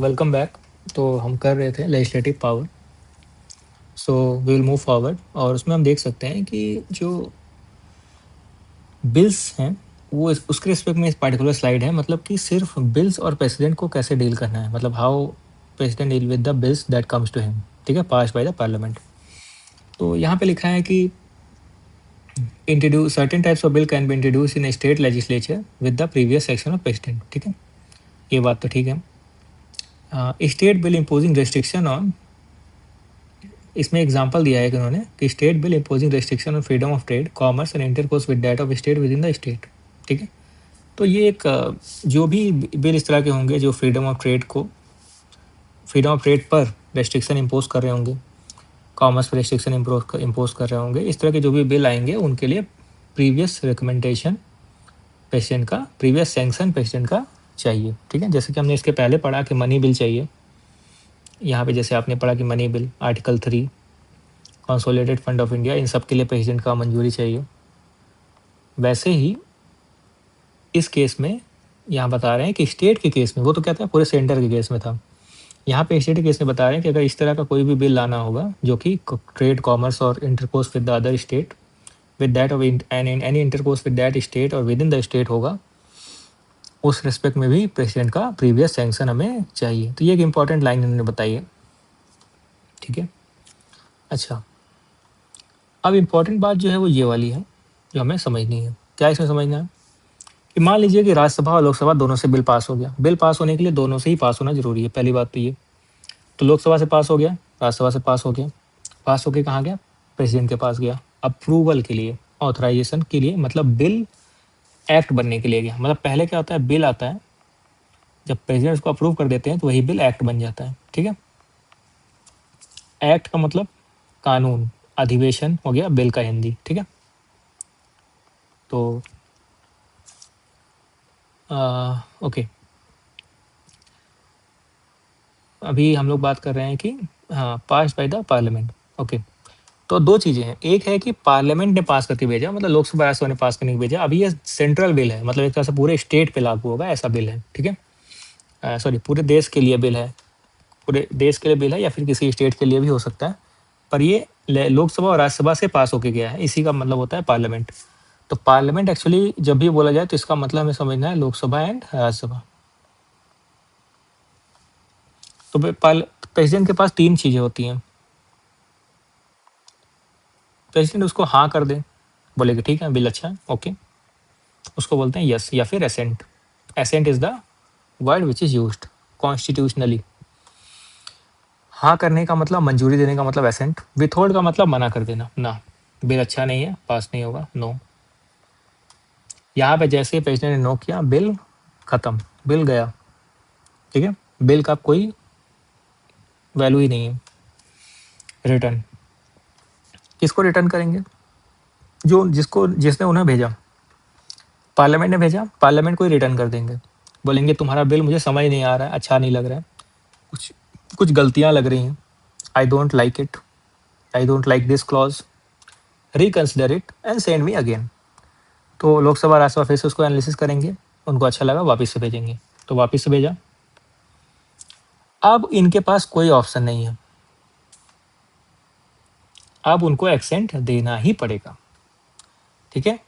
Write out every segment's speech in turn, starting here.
Welcome back. तो हम कर रहे थे legislative power. So we will move forward और उसमें हम देख सकते हैं कि जो बिल्स हैं वो उसके रिस्पेक्ट में इस पार्टिकुलर स्लाइड है, मतलब कि सिर्फ बिल्स और प्रेसिडेंट को कैसे डील करना है, मतलब how president deal with the bills that comes to him, ठीक है, पास बाय द पार्लियामेंट। तो यहाँ पे लिखा है कि introduce certain types of bill can be introduce in state legislature with the previous section of president, ठीक है, ये बात तो ठीक है। State bill imposing restriction on, इसमें एग्जांपल दिया है कि उन्होंने कि state bill imposing restriction on freedom of trade, commerce and intercourse with that of state with in the state, ठीक है। तो ये एक जो भी बिल इस तरह के होंगे जो फ्रीडम ऑफ ट्रेड पर रेस्ट्रिक्शन इम्पोज कर रहे होंगे, कॉमर्स पर रेस्ट्रिक्शन इम्पोज कर रहे होंगे, इस तरह के जो भी बिल आएंगे उनके लिए प्रीवियस रिकमेंडेशन प्रेसिडेंट का, प्रीवियस सैंक्शन प्रेसिडेंट का चाहिए, ठीक है। जैसे कि हमने इसके पहले पढ़ा कि मनी बिल चाहिए, यहाँ पे जैसे आपने पढ़ा कि money bill article 3 consolidated fund of India, इन सब के लिए प्रेसिडेंट का मंजूरी चाहिए। वैसे ही इस केस में यहाँ बता रहे हैं कि स्टेट के केस में, वो तो क्या था पूरे सेंटर के केस में था, यहाँ पे स्टेट के केस में बता रहे हैं कि अगर इस तरह का कोई भी बिल लाना होगा जो कि ट्रेड, कॉमर्स और intercourse with the other state with that of any intercourse with that state और विद इन द स्टेट होगा, उस रिस्पेक्ट में भी प्रेसिडेंट का प्रीवियस सैंक्शन हमें चाहिए। तो ये एक इंपॉर्टेंट लाइन इन्होंने बताई है, ठीक है। अच्छा, अब इम्पॉर्टेंट बात जो है वो ये वाली है जो हमें समझनी है। क्या इसमें समझना है कि मान लीजिए कि राज्यसभा और लोकसभा दोनों से बिल पास हो गया। बिल पास होने के लिए दोनों से ही पास होना जरूरी है, पहली बात तो ये। तो लोकसभा से पास हो गया, राज्यसभा से पास हो गया, पास होके कहाँ गया, प्रेसिडेंट के पास गया अप्रूवल के लिए, ऑथराइजेशन के लिए, मतलब बिल एक्ट बनने के लिए गया। मतलब पहले क्या होता है, बिल आता है, जब प्रेसिडेंट उसको अप्रूव कर देते हैं तो वही बिल एक्ट बन जाता है, ठीक है। एक्ट का मतलब कानून, अधिवेशन हो गया बिल का हिंदी, ठीक है। तो ओके, अभी हम लोग बात कर रहे हैं कि हाँ, पास बाय द पार्लियामेंट, ओके। तो दो चीज़ें हैं, एक है कि पार्लियामेंट ने पास करके भेजा, मतलब लोकसभा राज्यसभा ने पास करके भेजा। अभी ये सेंट्रल बिल है, मतलब एक तरह से पूरे स्टेट पे लागू होगा, ऐसा बिल है, ठीक है। सॉरी, पूरे देश के लिए बिल है, पूरे देश के लिए बिल है या फिर किसी स्टेट के लिए भी हो सकता है, पर ये लोकसभा और राज्यसभा से पास होके गया है, इसी का मतलब होता है पार्लियामेंट। तो पार्लियामेंट एक्चुअली जब भी बोला जाए तो इसका मतलब हमें समझना है लोकसभा एंड राज्यसभा। तो प्रेसिडेंट के पास तीन चीज़ें होती हैं। प्रेसिडेंट उसको हाँ कर दे, बोले कि ठीक है बिल अच्छा है, ओके, उसको बोलते हैं यस या फिर assent. Assent is the word which is used constitutionally. हाँ करने का मतलब, मंजूरी देने का मतलब एसेंट। विथहोल्ड का मतलब मना कर देना, ना बिल अच्छा नहीं है, पास नहीं होगा, नो। यहाँ पे जैसे ही प्रेसिडेंट ने नो किया, बिल खत्म, बिल गया, ठीक है। बिल का कोई वैल्यू ही नहीं है। रिटर्न, किसको रिटर्न करेंगे, जो जिसने उन्हें भेजा, पार्लियामेंट ने भेजा, पार्लियामेंट को ही रिटर्न कर देंगे। बोलेंगे तुम्हारा बिल मुझे समझ नहीं आ रहा है, अच्छा नहीं लग रहा है, कुछ कुछ गलतियां लग रही हैं, I don't like it, I don't like this clause, reconsider it and send me again. तो लोकसभा राज्यसभा फिर से उसको एनालिसिस करेंगे, उनको अच्छा लगा वापस से भेजेंगे, तो वापस से भेजा। अब इनके पास कोई ऑप्शन नहीं है, अब उनको एक्सेंट देना ही पड़ेगा, ठीक है।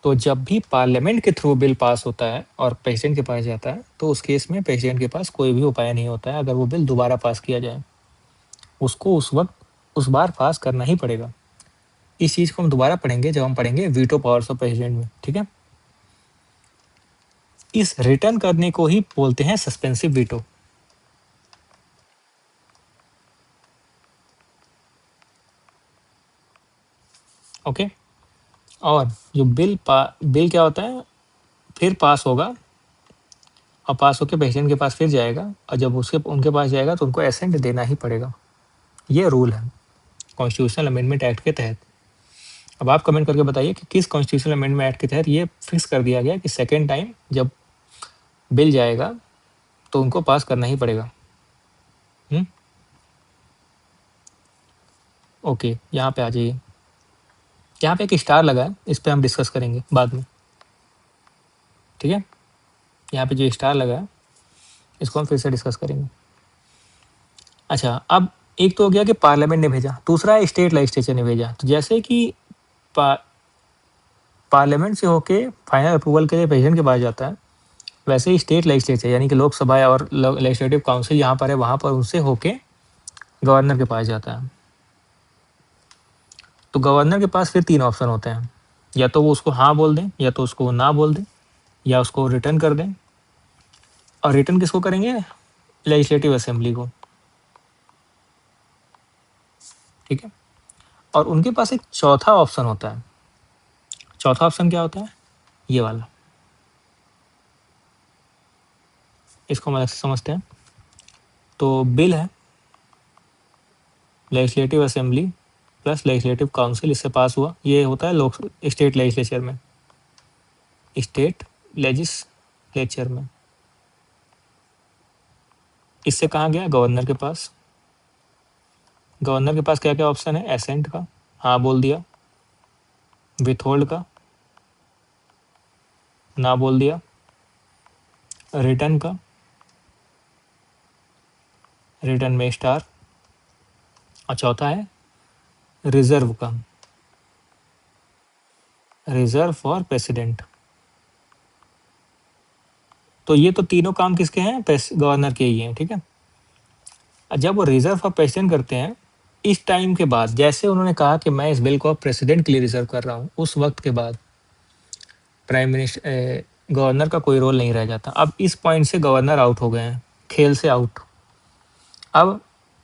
तो जब भी पार्लियामेंट के थ्रू बिल पास होता है और प्रेसिडेंट के पास जाता है, तो उस केस में प्रेसिडेंट के पास कोई भी उपाय नहीं होता है। अगर वो बिल दोबारा पास किया जाए, उसको उस वक्त उस बार पास करना ही पड़ेगा। इस चीज़ को हम दोबारा पढ़ेंगे जब हम पढ़ेंगे वीटो पावर्स ऑफ प्रेसिडेंट में, ठीक है। इस रिटर्न करने को ही बोलते हैं सस्पेंसिव वीटो, ओके। और जो बिल क्या होता है, फिर पास होगा और पास होकर प्रेसिडेंट के पास फिर जाएगा, और जब उनके पास जाएगा तो उनको एसेंट देना ही पड़ेगा। ये रूल है कॉन्स्टिट्यूशनल अमेंडमेंट एक्ट के तहत। अब आप कमेंट करके बताइए कि किस कॉन्स्टिट्यूशनल अमेंडमेंट एक्ट के तहत ये फिक्स कर दिया गया कि सेकेंड टाइम जब बिल जाएगा तो उनको पास करना ही पड़ेगा। ओके, यहाँ पे आ जाइए, यहाँ पे एक स्टार लगा है, इस पर हम डिस्कस करेंगे बाद में, ठीक है। यहाँ पे जो स्टार लगा है इसको हम फिर से डिस्कस करेंगे। अच्छा, अब एक तो हो गया कि पार्लियामेंट ने भेजा, दूसरा है स्टेट लेजिस्लेचर ने भेजा। तो जैसे कि पा पार्लियामेंट से होके फाइनल अप्रूवल के लिए प्रेसिडेंट के पास जाता है, वैसे ही स्टेट लेजिस्लेचर यानी कि लोकसभा और लेजिस्लेटिव काउंसिल यहाँ पर है, वहाँ पर उनसे होके गवर्नर के पास जाता है। तो गवर्नर के पास फिर 3 ऑप्शन होते हैं, या तो वो उसको हाँ बोल दें, या तो उसको ना बोल दें, या उसको रिटर्न कर दें। और रिटर्न किसको करेंगे? लेजिस्लेटिव असेंबली को, ठीक है। और उनके पास एक चौथा ऑप्शन होता है। चौथा ऑप्शन क्या होता है? ये वाला, इसको हम अलग से समझते हैं। तो बिल है, legislative assembly plus legislative council, इससे पास हुआ। ये होता है लोक स्टेट लेजिस्लेचर में, स्टेट लेजिस्लेचर में। इससे कहाँ गया? गवर्नर के पास। गवर्नर के पास क्या क्या ऑप्शन है? एसेंट का, हाँ बोल दिया, विथहोल्ड का, ना बोल दिया, रिटर्न का, रिटर्न में स्टार, और चौथा है रिजर्व का, रिजर्व फॉर प्रेसिडेंट। तो ये तो तीनों काम किसके हैं? गवर्नर के ही हैं, ठीक है। जब वो रिजर्व फॉर प्रेसिडेंट करते हैं, इस टाइम के बाद, जैसे उन्होंने कहा कि मैं इस बिल को प्रेसिडेंट के लिए रिजर्व कर रहा हूँ, उस वक्त के बाद प्राइम मिनिस्टर गवर्नर का कोई रोल नहीं रह जाता। अब इस पॉइंट से गवर्नर आउट हो गए हैं, खेल से आउट। अब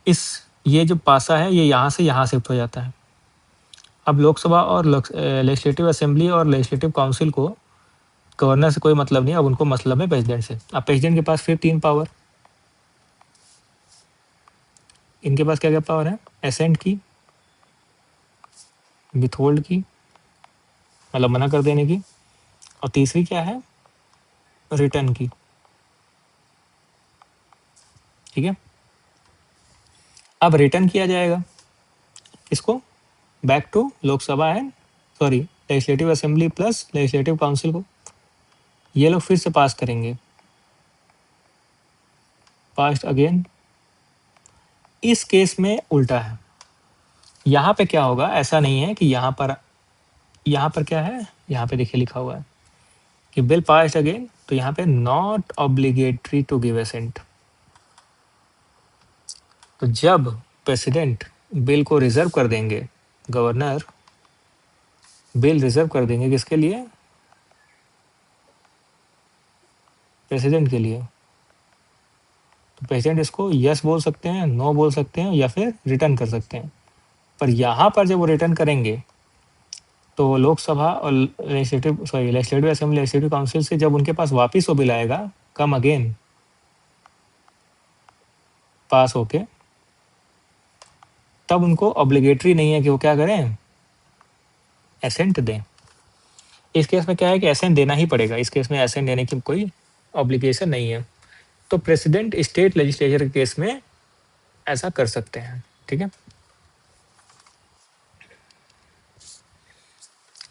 इस ये जो पासा है ये यहाँ शिफ्ट हो जाता है। अब लोकसभा और लेजिस्लेटिव असेंबली और लेजिस्लेटिव काउंसिल को गवर्नर से कोई मतलब नहीं, अब उनको मतलब है प्रेसिडेंट से। अब प्रेसिडेंट के पास फिर 3 पावर। इनके पास क्या क्या पावर है? एसेंट की, विथहोल्ड की, मतलब मना कर देने की, और तीसरी क्या है? रिटर्न की, ठीक है। अब रिटर्न किया जाएगा किसको? Back to Lok Sabha and legislative assembly plus legislative council को। ये लोग फिर से पास करेंगे, पास्ट अगेन। इस केस में उल्टा है। यहाँ पे क्या होगा? ऐसा नहीं है कि यहाँ पर क्या है? यहाँ पे देखिए लिखा हुआ है कि बिल पास्ड अगेन, तो यहाँ पे not obligatory to give assent. तो जब प्रेसिडेंट बिल को रिजर्व कर देंगे, गवर्नर बिल रिजर्व कर देंगे किसके लिए? प्रेसिडेंट के लिए। तो प्रेसिडेंट इसको यस बोल सकते हैं, नो बोल सकते हैं, या फिर रिटर्न कर सकते हैं। पर यहाँ पर जब वो रिटर्न करेंगे, तो लोकसभा और लेजिस्लेटिव असेंबली लेजिस्लेटिव काउंसिल से जब उनके पास वापस वो बिल आएगा, कम अगेन, पास होके, तब उनको ऑब्लिगेटरी नहीं है कि वो क्या करें? एसेंट दें। इस केस में क्या है कि एसेंट देना ही पड़ेगा। इस केस में एसेंट देने की कोई ऑब्लिगेशन नहीं है। तो प्रेसिडेंट स्टेट लेजिस्लेचर के केस में ऐसा कर सकते हैं, ठीक है।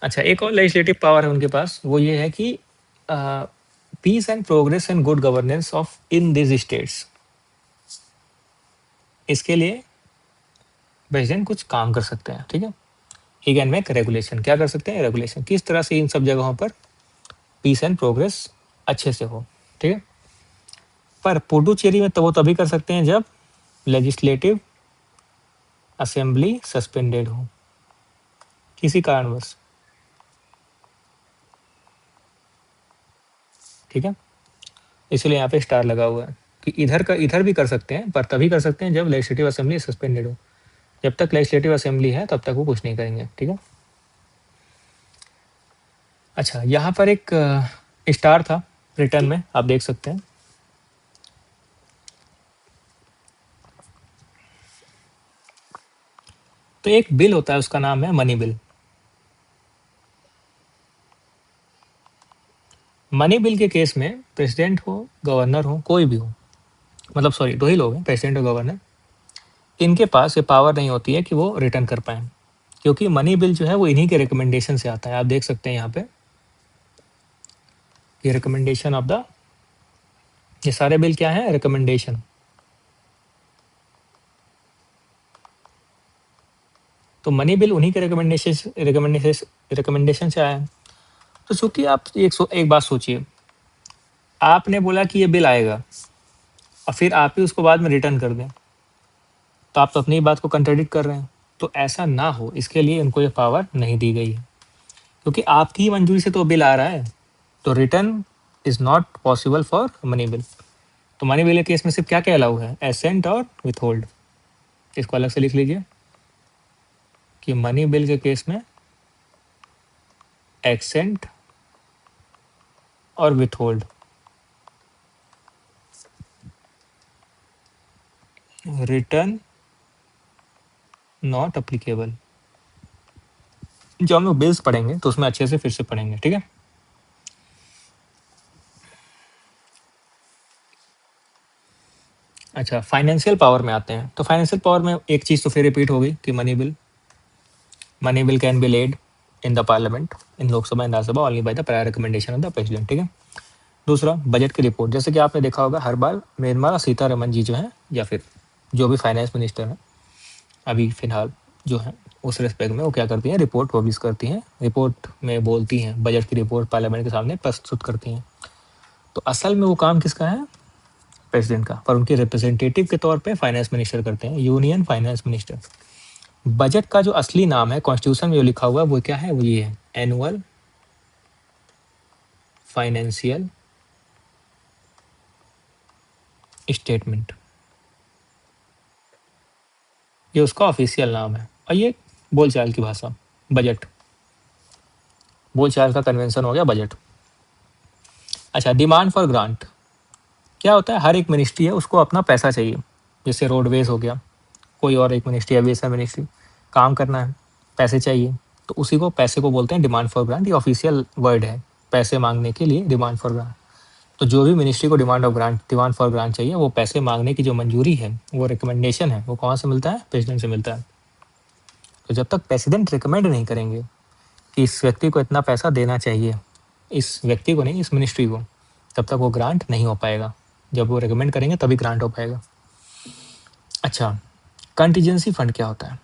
अच्छा, एक और लेजिस्लेटिव पावर है उनके पास, वो ये है कि peace and progress and good governance of in this states. इसके लिए प्रेसिडेंट कुछ काम कर सकते हैं, ठीक है। He can make regulation. क्या कर सकते हैं? रेगुलेशन। किस तरह से इन सब जगहों पर पीस एंड प्रोग्रेस अच्छे से हो, ठीक है। पर पुडुचेरी में तो वो तभी कर सकते हैं जब लेजिस्लेटिव असेंबली सस्पेंडेड हो किसी कारणवश, ठीक है। इसलिए यहाँ पे स्टार लगा हुआ है कि इधर भी कर सकते हैं, पर तभी कर सकते हैं जब लेजिस्लेटिव असेंबली सस्पेंडेड हो। जब तक लेजिस्लेटिव असेंबली है तब तक वो कुछ नहीं करेंगे, ठीक है। अच्छा, यहाँ पर एक स्टार था रिटर्न में, आप देख सकते हैं। तो एक बिल होता है, उसका नाम है मनी बिल। मनी बिल के केस में प्रेसिडेंट हो, गवर्नर हो, कोई भी हो, मतलब दो ही लोग हैं, प्रेसिडेंट और गवर्नर। इनके पास ये पावर नहीं होती है कि वो रिटर्न कर पाएँ, क्योंकि मनी बिल जो है वो इन्हीं के रिकमेंडेशन से आता है। आप देख सकते हैं यहाँ पे ये रिकमेंडेशन ऑफ द, ये सारे बिल क्या है? रिकमेंडेशन। तो मनी बिल उन्हीं के रिकमेंडेशन से आया है। तो चूंकि आप एक बात सोचिए, आपने बोला कि ये बिल आएगा और फिर आप ही उसको बाद में रिटर्न कर दें, तो आप तो अपनी बात को कंट्राडिक्ट कर रहे हैं। तो ऐसा ना हो, इसके लिए उनको ये पावर नहीं दी गई है, क्योंकि आपकी ही मंजूरी से तो बिल आ रहा है। तो return is not possible for money bill. तो मनी बिल के केस में सिर्फ क्या क्या अलाउ है? एसेंट और विथहोल्ड। इसको अलग से लिख लीजिए कि मनी बिल के केस में एक्सेंट और विथहोल्ड, रिटर्न नॉट अप्लीकेबल। जो हम लोग बिल्स पढ़ेंगे तो उसमें अच्छे से फिर से पढ़ेंगे, ठीक है। अच्छा, फाइनेंशियल पावर में आते हैं। तो फाइनेंशियल पावर में एक चीज़ तो फिर रिपीट हो गई कि money bill can be laid in the parliament, in Lok Sabha and Rajya Sabha only by the prior recommendation of the president, ठीक है। दूसरा, बजट की रिपोर्ट। जैसे कि आपने देखा होगा हर बार निर्मला सीतारमन जी जो हैं, या फिर जो भी फाइनेंस मिनिस्टर हैं अभी फिलहाल जो है, उस रेस्पेक्ट में वो क्या करती हैं? रिपोर्ट पब्लिश करती हैं, रिपोर्ट में बोलती हैं, बजट की रिपोर्ट पार्लियामेंट के सामने प्रस्तुत करती हैं। तो असल में वो काम किसका है? प्रेसिडेंट का, पर उनके रिप्रेजेंटेटिव के तौर पे फाइनेंस मिनिस्टर करते हैं, यूनियन फाइनेंस मिनिस्टर। बजट का जो असली नाम है, कॉन्स्टिट्यूशन में जो लिखा हुआ है वो क्या है? वो ये है, एनुअल फाइनेंशियल स्टेटमेंट। ये उसका ऑफिशियल नाम है। और ये बोलचाल की भाषा, बजट, बोलचाल का कन्वेंशन हो गया बजट। अच्छा, डिमांड फॉर ग्रांट क्या होता है? हर एक मिनिस्ट्री है, उसको अपना पैसा चाहिए। जैसे रोडवेज हो गया, कोई और एक मिनिस्ट्री, एविएशन मिनिस्ट्री, काम करना है, पैसे चाहिए, तो उसी को पैसे को बोलते हैं डिमांड फॉर ग्रांट। ये ऑफिशियल वर्ड है पैसे मांगने के लिए, डिमांड फॉर ग्रांट। तो जो भी मिनिस्ट्री को डिमांड फॉर ग्रांट चाहिए, वो पैसे मांगने की जो मंजूरी है, वो रिकमेंडेशन है, वो कहाँ से मिलता है? प्रेसिडेंट से मिलता है। तो जब तक प्रेसिडेंट रिकमेंड नहीं करेंगे कि इस व्यक्ति को इतना पैसा देना चाहिए, इस व्यक्ति को नहीं, इस मिनिस्ट्री को, तब तक वो ग्रांट नहीं हो पाएगा। जब वो रिकमेंड करेंगे तभी ग्रांट हो पाएगा। अच्छा, कंटीजेंसी फंड क्या होता है?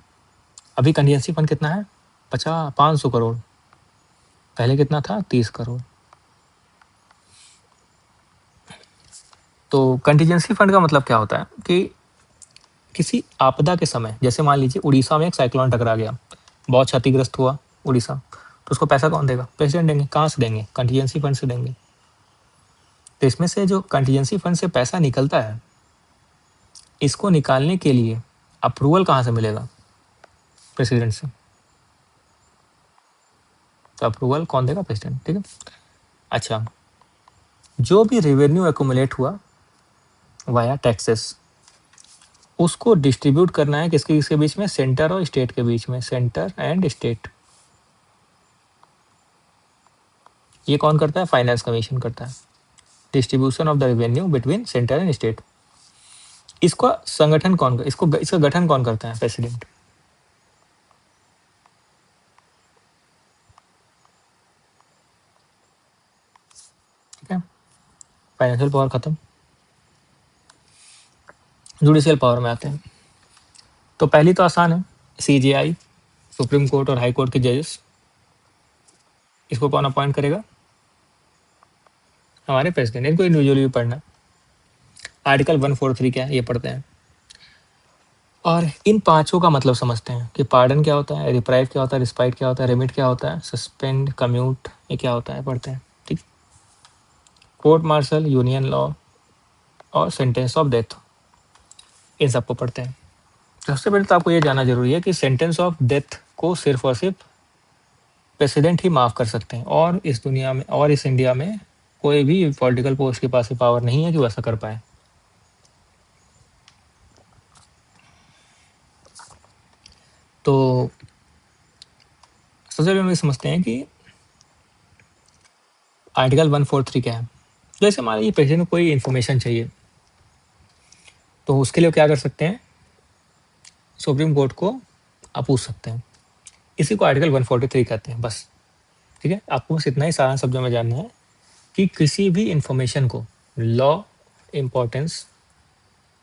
अभी कंटीजेंसी फंड कितना है? 500 करोड़। पहले कितना था? 30 करोड़। तो कंटीजेंसी फंड का मतलब क्या होता है कि किसी आपदा के समय, जैसे मान लीजिए उड़ीसा में एक साइक्लोन टकरा गया, बहुत क्षतिग्रस्त हुआ उड़ीसा, तो उसको पैसा कौन देगा? प्रेसिडेंट देंगे। कहाँ से देंगे? कंटीजेंसी फंड से देंगे। तो इसमें से जो कंटीजेंसी फंड से पैसा निकलता है, इसको निकालने के लिए अप्रूवल कहाँ से मिलेगा? प्रेसिडेंट से। तो अप्रूवल कौन देगा? प्रेसिडेंट, ठीक है। अच्छा, जो भी रेवेन्यू एक्यूमुलेट हुआ वाया टैक्सेस, उसको डिस्ट्रीब्यूट करना है किसके किसके बीच में? सेंटर और स्टेट के बीच में, सेंटर एंड स्टेट। ये कौन करता है? फाइनेंस कमीशन करता है। Distribution of the revenue between centre and state. इसका संगठन कौन, इसका गठन कौन करता है? प्रेसिडेंट। ठीक है, फाइनेंशियल पावर खत्म। जुडिशियल पावर में आते हैं। तो पहली तो आसान है, सीजेआई, सुप्रीम कोर्ट और हाई कोर्ट के जजेस। इसको कौन अपॉइंट करेगा? हमारे प्रेसिडेंट। इनको इंडिविजुअली भी पढ़ना। आर्टिकल 143 क्या है, ये पढ़ते हैं। और इन पांचों का मतलब समझते हैं कि पार्डन क्या होता है, रिप्राइव क्या होता है, रिस्पाइट क्या होता है, रेमिट क्या होता है, सस्पेंड, कम्यूट, ये क्या होता है, पढ़ते हैं, ठीक। कोर्ट मार्शल, यूनियन लॉ और सेंटेंस ऑफ डेथ, इन सबको पढ़ते हैं। सबसे पहले तो आपको ये जानना जरूरी है कि सेंटेंस ऑफ डेथ को सिर्फ और सिर्फ प्रेसिडेंट ही माफ कर सकते हैं, और इस दुनिया में और इस इंडिया में कोई भी पॉलिटिकल पोस्ट के पास पावर नहीं है कि वो ऐसा कर पाए। तो सबसे पहले हम ये समझते हैं कि आर्टिकल 143 क्या है। जैसे मान लीजिए प्रेसिडेंट को कोई इन्फॉर्मेशन चाहिए, तो उसके लिए क्या कर सकते हैं? सुप्रीम कोर्ट को आप पूछ सकते हैं। इसी को आर्टिकल 143 कहते हैं, बस, ठीक है। आपको बस इतना ही सारा शब्दों में जानना है कि किसी भी इंफॉर्मेशन को लॉ इम्पोर्टेंस,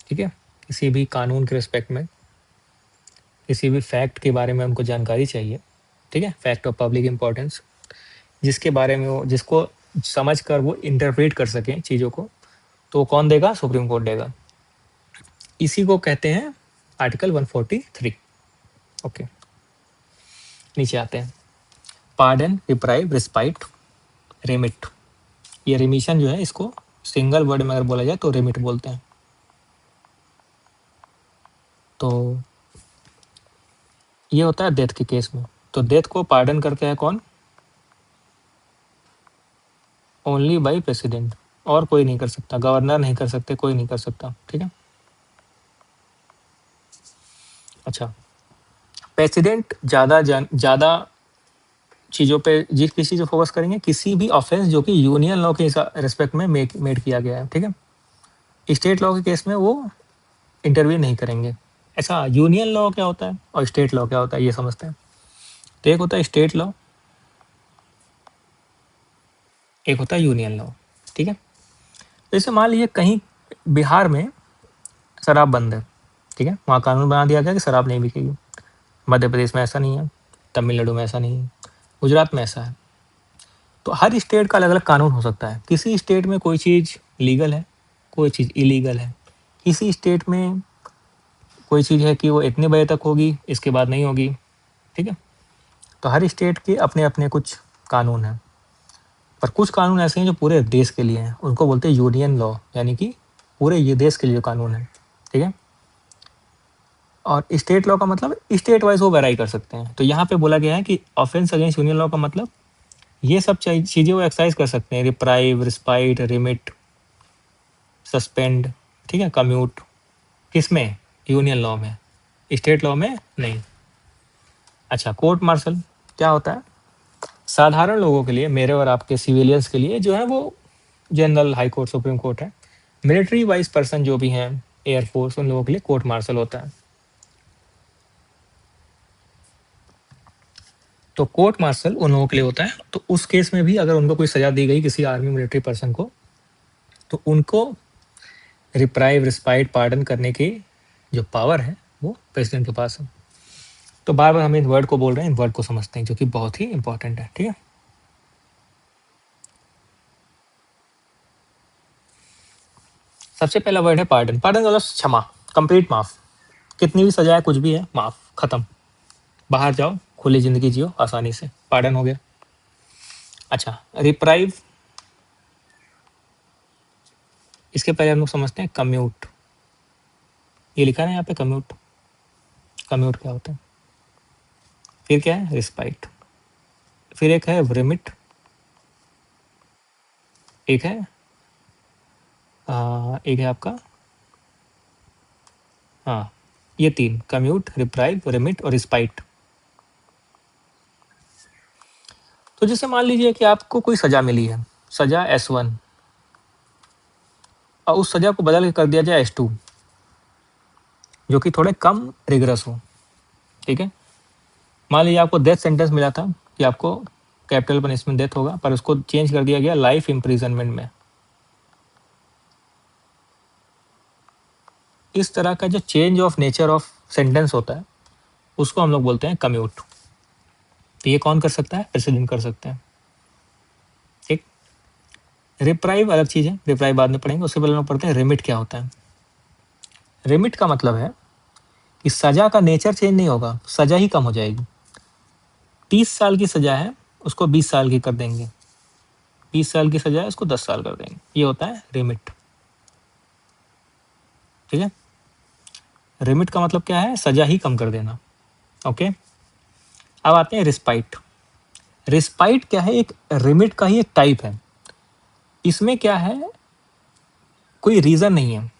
ठीक है, किसी भी कानून के रिस्पेक्ट में, किसी भी फैक्ट के बारे में उनको जानकारी चाहिए, ठीक है, फैक्ट ऑफ पब्लिक इम्पोर्टेंस, जिसके बारे में वो, जिसको समझ कर वो इंटरप्रेट कर सकें चीज़ों को, तो कौन देगा? सुप्रीम कोर्ट देगा। इसी को कहते हैं आर्टिकल 143। ओके, नीचे आते हैं। Pardon, reprieve, respite, remit. ये रिमिशन जो है, इसको सिंगल वर्ड में अगर बोला जाए तो रेमिट बोलते हैं। तो ये होता है डेथ के केस में। तो डेथ को पार्डन करते हैं कौन? ओनली बाय प्रेसिडेंट, और कोई नहीं कर सकता, गवर्नर नहीं कर सकते, कोई नहीं कर सकता, ठीक है। अच्छा, प्रेसिडेंट ज़्यादा चीज़ों पे किस चीज़ पे फोकस करेंगे? किसी भी ऑफेंस जो कि यूनियन लॉ के रिस्पेक्ट में मेड किया गया है, ठीक है। स्टेट लॉ के केस में वो इंटरव्यू नहीं करेंगे। ऐसा यूनियन लॉ क्या होता है और स्टेट लॉ क्या होता है, ये समझते हैं। तो एक होता है स्टेट लॉ, एक होता है यूनियन लॉ, ठीक है। तो जैसे मान लीजिए कहीं बिहार में शराब बंद है, ठीक है, वहाँ कानून बना दिया गया कि शराब नहीं बिकेगी। मध्य प्रदेश में ऐसा नहीं है, तमिलनाडु में ऐसा नहीं है, गुजरात में ऐसा है। तो हर स्टेट का अलग अलग कानून हो सकता है। किसी स्टेट में कोई चीज़ लीगल है, कोई चीज़ इलीगल है। किसी स्टेट में कोई चीज़ है कि वो इतने बजे तक होगी, इसके बाद नहीं होगी, ठीक है। तो हर स्टेट के अपने अपने कुछ कानून हैं, पर कुछ कानून ऐसे हैं जो पूरे देश के लिए हैं, उनको बोलते हैं यूनियन लॉ, यानी कि पूरे ये देश के लिए कानून है, ठीक है। और स्टेट लॉ का मतलब स्टेट वाइज वो वेराई कर सकते हैं। तो यहाँ पे बोला गया है कि ऑफेंस अगेंस्ट यूनियन लॉ का मतलब ये सब चीज़ें वो एक्सरसाइज कर सकते हैं, रिप्राइव, रिस्पाइट, रिमिट, सस्पेंड, ठीक है, कम्यूट। किसमें? यूनियन लॉ में, स्टेट लॉ में नहीं। अच्छा, कोर्ट मार्शल क्या होता है? साधारण लोगों के लिए, मेरे और आपके सिविलियंस के लिए जो है वो general, high court, supreme court है। मिलिट्री वाइज पर्सन जो भी हैं, एयरफोर्स, उन लोगों के लिए कोर्ट मार्शल होता है। तो कोर्ट मार्शल उन लोगों के लिए होता है। तो उस केस में भी अगर उनको कोई सजा दी गई किसी आर्मी मिलिट्री पर्सन को, तो उनको रिप्राइव, रिस्पाइट, पार्डन करने की जो पावर है वो प्रेसिडेंट के पास है। तो बार बार हम इन वर्ड को बोल रहे हैं, इन वर्ड को समझते हैं, जो कि बहुत ही इंपॉर्टेंट है, ठीक है। सबसे पहला वर्ड है पार्डन। पार्डन मतलब क्षमा, कंप्लीट माफ। कितनी भी सजा है, कुछ भी है, माफ, खत्म, बाहर जाओ, खुली जिंदगी जियो आसानी से, पार्डन हो गया। अच्छा, रिप्राइव, इसके पहले हम लोग समझते हैं कम्यूट। ये लिखा है ना यहाँ पे, कम्यूट। कम्यूट क्या होता है? फिर क्या है? रिस्पाइट। फिर एक है रिमिट, एक है एक है आपका, हाँ, ये तीन, कम्यूट, रिप्राइव, रिमिट और रिस्पाइट। तो जैसे मान लीजिए कि आपको कोई सजा मिली है, सजा S1, और उस सजा को बदल के कर दिया जाए S2, जो कि थोड़े कम रिगरस हो, ठीक है। मान लीजिए आपको डेथ सेंटेंस मिला था कि आपको कैपिटल पनिशमेंट डेथ होगा, पर उसको चेंज कर दिया गया लाइफ इम्प्रिजनमेंट में। इस तरह का जो change of nature of sentence होता है, उसको हम लोग बोलते हैं कम्यूट। तो ये कौन कर सकता है? प्रेसिडेंट कर सकते हैं, ठीक। रिप्राइव अलग चीज़ है, रिप्राइव बाद में पढ़ेंगे। उससे पहले हम पढ़ते हैं रिमिट क्या होता है। रिमिट का मतलब है कि सजा का नेचर चेंज नहीं होगा, सजा ही कम हो जाएगी। 30 साल की सजा है, उसको 20 साल की कर देंगे। 20 साल की सजा है, उसको 10 साल कर देंगे। ये होता है रिमिट, ठीक है। रिमिट का मतलब क्या है? सजा ही कम कर देना, ओके। अब आते हैं रिस्पाइट। रिस्पाइट क्या है? एक रिमिट का ही एक टाइप है। इसमें क्या है? कोई रीज़न नहीं है,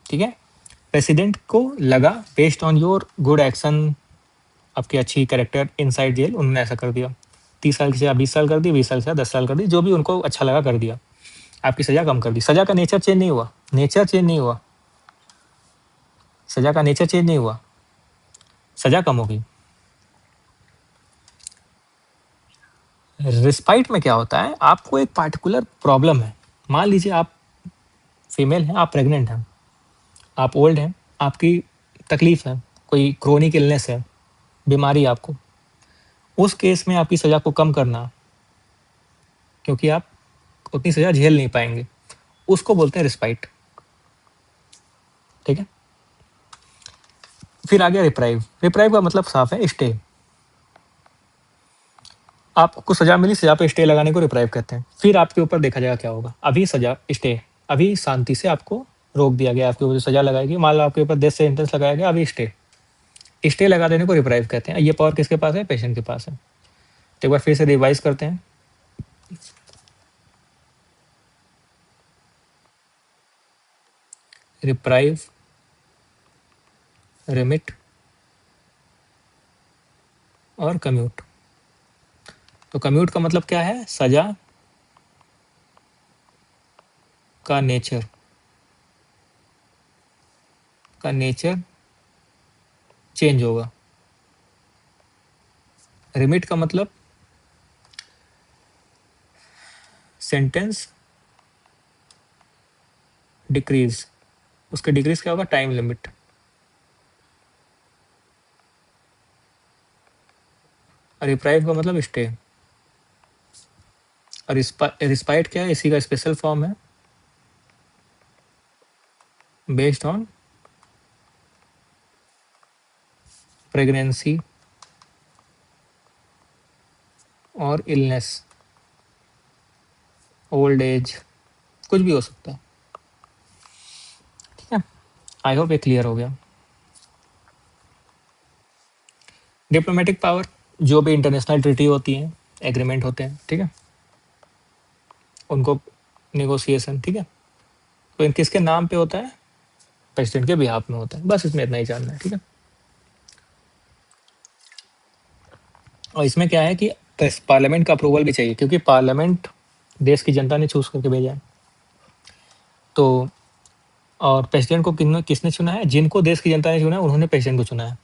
ठीक है। प्रेसिडेंट को लगा based on your good action, आपकी अच्छी कैरेक्टर इनसाइड जेल, उन्होंने ऐसा कर दिया। 30 साल की सजा 20 साल कर दी, 20 साल की सजा 10 साल कर दी, जो भी उनको अच्छा लगा कर दिया, आपकी सजा कम कर दी। सजा का नेचर चेंज नहीं हुआ, नेचर चेंज नहीं हुआ, सजा का नेचर चेंज नहीं हुआ, सजा कम होगी। रिस्पाइट में क्या होता है? आपको एक पार्टिकुलर प्रॉब्लम है, मान लीजिए आप फीमेल हैं, आप प्रेग्नेंट हैं, आप ओल्ड हैं, आपकी तकलीफ है, कोई क्रोनिक इलनेस है, बीमारी है आपको, उस केस में आपकी सज़ा को कम करना, क्योंकि आप उतनी सज़ा झेल नहीं पाएँगे, उसको बोलते हैं रिस्पाइट। ठीक है? फिर आ गया रिप्राइव। रिप्राइव का मतलब साफ है स्टे। आपको सज़ा मिली, सज़ा पे स्टे लगाने को रिप्राइव कहते हैं। फिर आपके ऊपर देखा जाएगा क्या होगा। अभी सज़ा स्टे, अभी शांति से आपको रोक दिया गया, आपके ऊपर सज़ा लगाएगी, मान लो आपके ऊपर डेथ सेंटेंस लगाया गया, अभी स्टे, स्टे लगा देने को रिप्राइव कहते हैं। ये पावर किसके पास है? पेशेंट के पास है। तो एक बार फिर से रिवाइज करते हैं। रिप्राइव, रिमिट और कम्यूट। तो कम्यूट का मतलब क्या है? सजा का नेचर चेंज होगा। रिमिट का मतलब सेंटेंस डिक्रीज, उसका डिक्रीज क्या होगा? Time limit. रिप्राइव का मतलब स्टे, और रिस्पाइट क्या है? इसी का स्पेशल फॉर्म है, बेस्ड ऑन प्रेगनेंसी और इलनेस, ओल्ड एज, कुछ भी हो सकता है। ठीक है, आई होप ये क्लियर हो गया। डिप्लोमेटिक पावर, जो भी इंटरनेशनल ट्रीटी होती हैं, एग्रीमेंट होते हैं, ठीक है, उनको नेगोशिएशन, ठीक है, तो इन किसके नाम पे होता है? प्रेसिडेंट के बिहाफ में होता है। बस इसमें इतना ही जानना है। ठीक है, और इसमें क्या है कि पार्लियामेंट का अप्रूवल भी चाहिए, क्योंकि पार्लियामेंट देश की जनता ने चूज करके भेजा है। तो और प्रेसिडेंट को किसने चुना है? जिनको देश की जनता ने चुना है, उन्होंने प्रेसिडेंट को चुना है।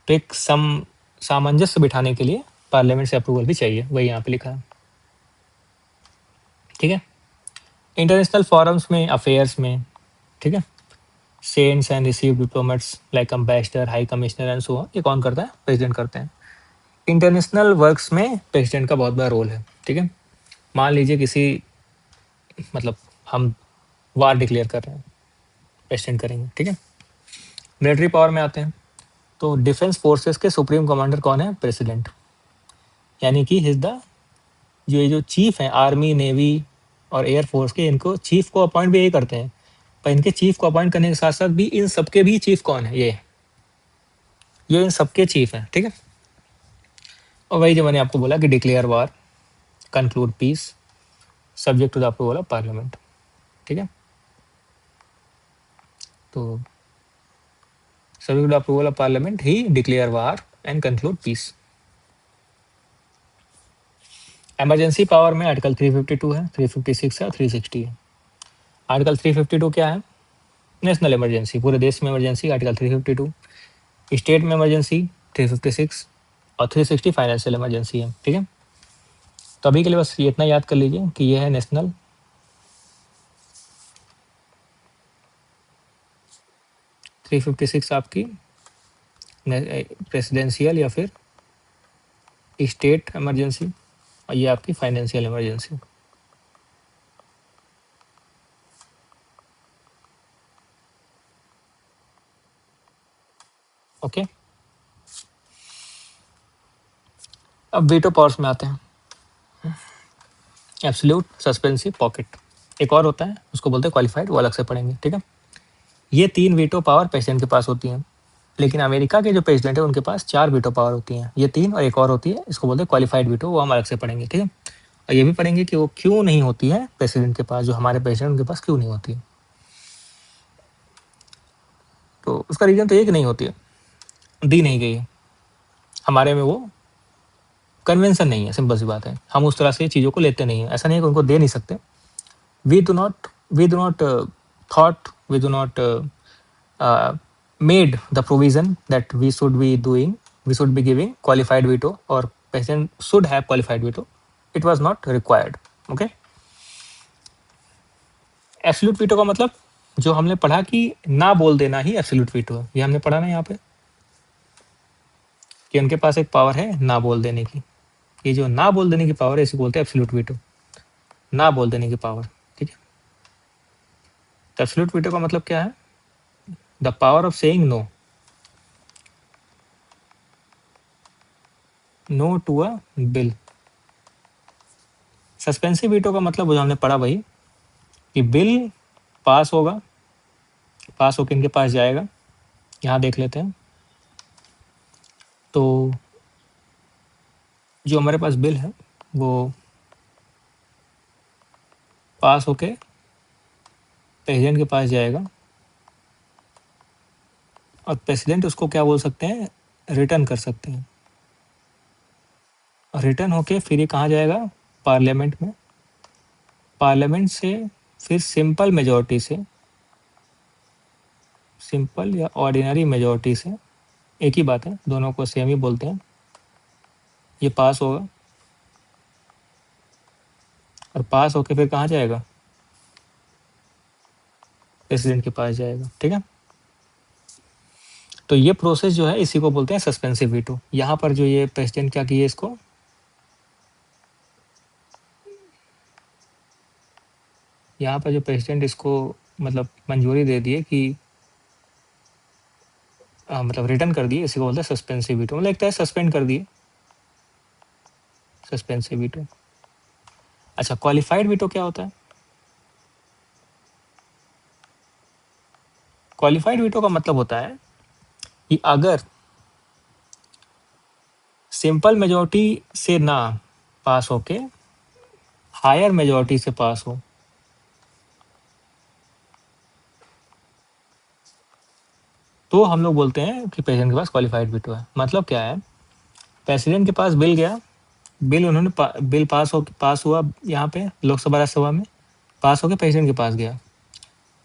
तो एक सामंजस्य बिठाने के लिए पार्लियामेंट से अप्रूवल भी चाहिए, वही यहाँ पे लिखा है। ठीक है, इंटरनेशनल फॉरम्स में, अफेयर्स में, ठीक है, sends and receive diplomats like ambassador, high commissioner and so on, ये कौन करता है? प्रेसिडेंट करते हैं। इंटरनेशनल वर्क्स में प्रेसिडेंट का बहुत बड़ा रोल है। ठीक है, मान लीजिए किसी, मतलब हम वार डिक्लेयर कर रहे हैं, प्रेसिडेंट करेंगे। ठीक है, मिलिट्री पावर में आते हैं, तो डिफेंस फोर्सेस के सुप्रीम कमांडर कौन है? प्रेसिडेंट। यानी कि हिज द, जो चीफ हैं आर्मी, नेवी और एयरफोर्स के, इनको चीफ को अपॉइंट भी यही करते हैं, पर इनके चीफ को अपॉइंट करने के साथ साथ भी इन सबके भी चीफ कौन है? ये इन सबके चीफ हैं। ठीक है, और वही जो मैंने आपको बोला कि declare war, conclude peace, subject to the approval of parliament. ठीक है, तो subject to the approval of parliament ही declare war and conclude peace. Emergency power में आर्टिकल 352 है, 356 है और 360 है। आर्टिकल 352 क्या है? नेशनल इमरजेंसी, पूरे देश में इमरजेंसी, आर्टिकल 352। स्टेट में इमरजेंसी 356, और 360 फाइनेंशियल इमरजेंसी है। ठीक है, तो अभी के लिए बस ये इतना याद कर लीजिए कि ये है नेशनल, 356 आपकी प्रेसिडेंशियल या फिर स्टेट इमरजेंसी, और ये आपकी फाइनेंशियल इमरजेंसी। ओके, अब वीटो पावर्स में आते हैं। एब्सोल्यूट, सस्पेंसिव, पॉकेट, एक और होता है उसको बोलते हैं क्वालिफाइड, वो अलग से पढ़ेंगे। ठीक है, ये 3 वीटो पावर प्रेसिडेंट के पास होती हैं, लेकिन अमेरिका के जो प्रेसिडेंट है उनके पास 4 वीटो पावर होती हैं। ये 3 और एक और होती है, इसको बोलते हैं क्वालिफाइड वीटो, वो हम अलग से पढ़ेंगे। ठीक है, और ये भी पढ़ेंगे कि वो क्यों नहीं होती है प्रेसिडेंट के पास, जो हमारे प्रेसिडेंट उनके पास क्यों नहीं होती है। तो उसका रीजन तो ये कि नहीं होती है, दी नहीं गई है, हमारे में वो कन्वेंशन नहीं है, सिंपल सी बात है। हम उस तरह से चीज़ों को लेते नहीं हैं, ऐसा नहीं है कि उनको दे नहीं सकते। We do not thought, we do not made the provision that we should be giving qualified veto, or president should have qualified veto. It was not required. Okay, absolute veto का मतलब जो हमने पढ़ा कि ना बोल देना ही एब्सोल्यूट वीटो है, ये हमने पढ़ा ना यहाँ पे। कि उनके पास एक पावर है ना बोल देने की। ये जो ना बोल देने की पावर है इसे बोलते हैं एब्सोल्यूट वीटो, ना बोल देने की पावर। ठीक है, तो एब्सोल्यूट वीटो का मतलब क्या है? The power of saying no, no to a bill. Suspensive veto का मतलब वो हमने पढ़ा वही कि बिल पास होगा, पास होकर इनके पास जाएगा। यहाँ देख लेते हैं, तो जो हमारे पास बिल है वो पास होके प्रेसिडेंट के पास जाएगा, और प्रेसिडेंट उसको क्या बोल सकते हैं? रिटर्न कर सकते हैं। रिटर्न होके फिर ये कहाँ जाएगा? पार्लियामेंट में। पार्लियामेंट से फिर सिंपल मेजॉरिटी से, सिंपल या ऑर्डिनरी मेजॉरिटी से, एक ही बात है, दोनों को सेम ही बोलते हैं, ये पास होगा, और पास होके फिर कहाँ जाएगा? प्रेसिडेंट के पास जाएगा। ठीक है, तो ये प्रोसेस जो है इसी को बोलते हैं सस्पेंसिव वीटो। यहाँ पर जो ये प्रेसिडेंट क्या किए, इसको यहाँ पर जो प्रेसिडेंट इसको मतलब मंजूरी दे दिए कि मतलब रिटर्न कर दिए, इसी को बोलते हैं सस्पेंसिव वीटो। मतलब एक तरह सस्पेंड कर दिए, सस्पेंसिव वीटो। अच्छा, क्वालिफाइड वीटो क्या होता है? क्वालिफाइड वीटो का मतलब होता है कि अगर सिंपल मेजॉरिटी से ना पास होके हायर मेजॉरिटी से पास हो, तो हम लोग बोलते हैं कि प्रेसिडेंट के पास क्वालिफाइड वीटो है। मतलब क्या है? प्रेसिडेंट के पास बिल गया, बिल उन्होंने बिल पास हुआ यहाँ पे लोकसभा राज्यसभा में, पास होकर प्रेसिडेंट के पास गया।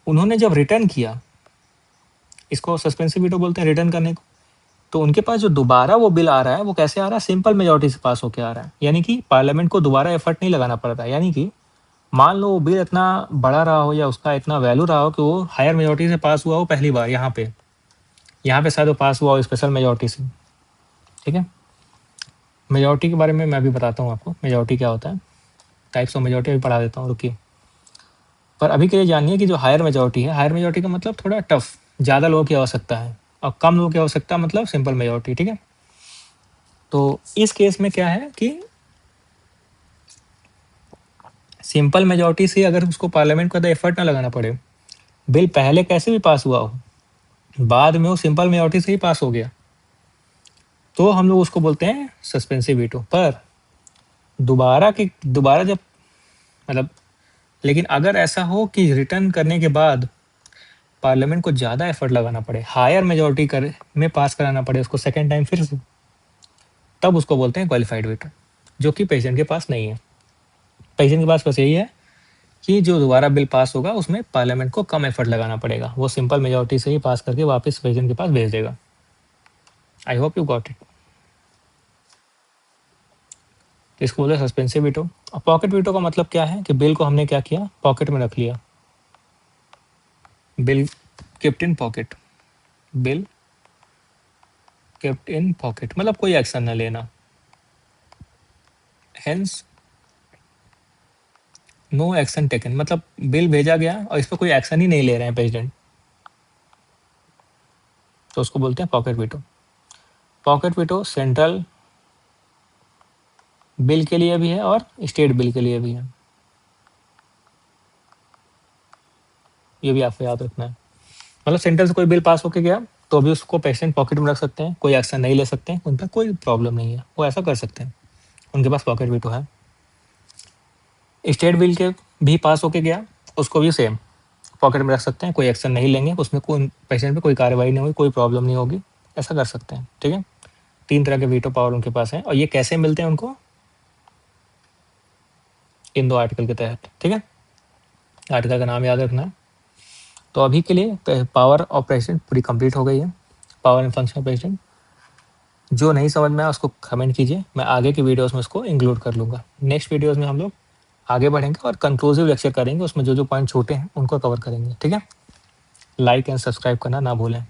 उन्होंने जब रिटर्न किया, इसको सस्पेंसिव वीटो बोलते हैं रिटर्न करने को, तो उनके पास जो दोबारा वो बिल आ रहा है वो कैसे आ रहा है? सिंपल मेजॉरिटी से पास होकर आ रहा है, यानी कि पार्लियामेंट को दोबारा एफर्ट नहीं लगाना पड़ता। यानी कि मान लो वो बिल इतना बड़ा रहा हो या उसका इतना वैल्यू रहा हो कि वो हायर मेजॉरिटी से पास हुआ हो पहली बार, यहाँ पे शायद वो पास हुआ हो स्पेशल मेजॉरिटी से। ठीक है, मेजॉरिटी के बारे में मैं अभी बताता हूँ आपको, मेजॉरिटी क्या होता है, टाइप्स ऑफ मेजॉरिटी अभी पढ़ा देता हूँ, रुकिए। पर अभी के लिए जानिए कि जो हायर मेजॉरिटी है, हायर मेजॉरिटी का मतलब थोड़ा टफ, ज़्यादा लोगों की आवश्यकता है, और कम लोगों की आवश्यकता मतलब सिंपल मेजॉरिटी। ठीक है, तो इस केस में क्या है कि सिंपल मेजॉरिटी से अगर उसको पार्लियामेंट को एफर्ट ना लगाना पड़े, बिल पहले कैसे भी पास हुआ हो, बाद में वो सिंपल मेजॉरिटी से ही पास हो गया, तो हम लोग उसको बोलते हैं सस्पेंसिव वीटो। पर दोबारा जब मतलब, लेकिन अगर ऐसा हो कि रिटर्न करने के बाद पार्लियामेंट को ज़्यादा एफर्ट लगाना पड़े, हायर मेजॉरिटी कर में पास कराना पड़े उसको सेकेंड टाइम फिर से, तब उसको बोलते हैं क्वालिफाइड वीटो, जो कि प्रेसिडेंट के पास नहीं है। प्रेसिडेंट के पास बस यही है कि जो दोबारा बिल पास होगा उसमें पार्लियामेंट को कम एफर्ट लगाना पड़ेगा, वो सिंपल मेजॉरिटी से ही पास करके वापस प्रेसिडेंट के पास भेज देगा। I hope you got it. इसको बोलते हैं सस्पेंसिव वीटो। और पॉकेट वीटो का मतलब क्या है कि बिल को हमने क्या किया? पॉकेट में रख लिया, bill kept in pocket, bill kept in pocket मतलब कोई एक्शन न लेना, हेंस नो एक्शन टेकन, मतलब बिल भेजा गया और इस पर कोई एक्शन ही नहीं ले रहे हैं प्रेसिडेंट, तो उसको बोलते हैं pocket veto. Pocket veto central bill के लिए भी है और स्टेट बिल के लिए भी है, ये भी आपको याद रखना है। मतलब सेंट्रल से कोई बिल पास होके गया तो भी उसको प्रेसिडेंट पॉकेट में रख सकते हैं, कोई एक्शन नहीं ले सकते हैं, उन पर कोई प्रॉब्लम नहीं है, वो ऐसा कर सकते हैं, उनके पास पॉकेट वीटो है। स्टेट बिल के भी पास होके गया, उसको भी सेम पॉकेट में रख सकते हैं, कोई एक्शन नहीं लेंगे, उसमें कोई प्रेसिडेंट पे कोई कार्रवाई नहीं होगी, कोई प्रॉब्लम नहीं होगी, ऐसा कर सकते हैं। ठीक है, 3 तरह के वीटो पावर उनके पास है, और ये कैसे मिलते हैं उनको? इन 2 आर्टिकल के तहत। ठीक है, आर्टिकल का नाम याद रखना है। तो अभी के लिए पावर ऑफ प्रेसिडेंट पूरी कंप्लीट हो गई है, power and function of president. जो नहीं समझ में आया उसको कमेंट कीजिए, मैं आगे की वीडियोस में उसको इंक्लूड कर लूँगा। नेक्स्ट वीडियोस में हम लोग आगे बढ़ेंगे और कंक्लूसिव लेक्चर करेंगे, उसमें जो जो पॉइंट छोटे हैं उनको कवर करेंगे। ठीक है, लाइक एंड सब्सक्राइब करना ना भूलें।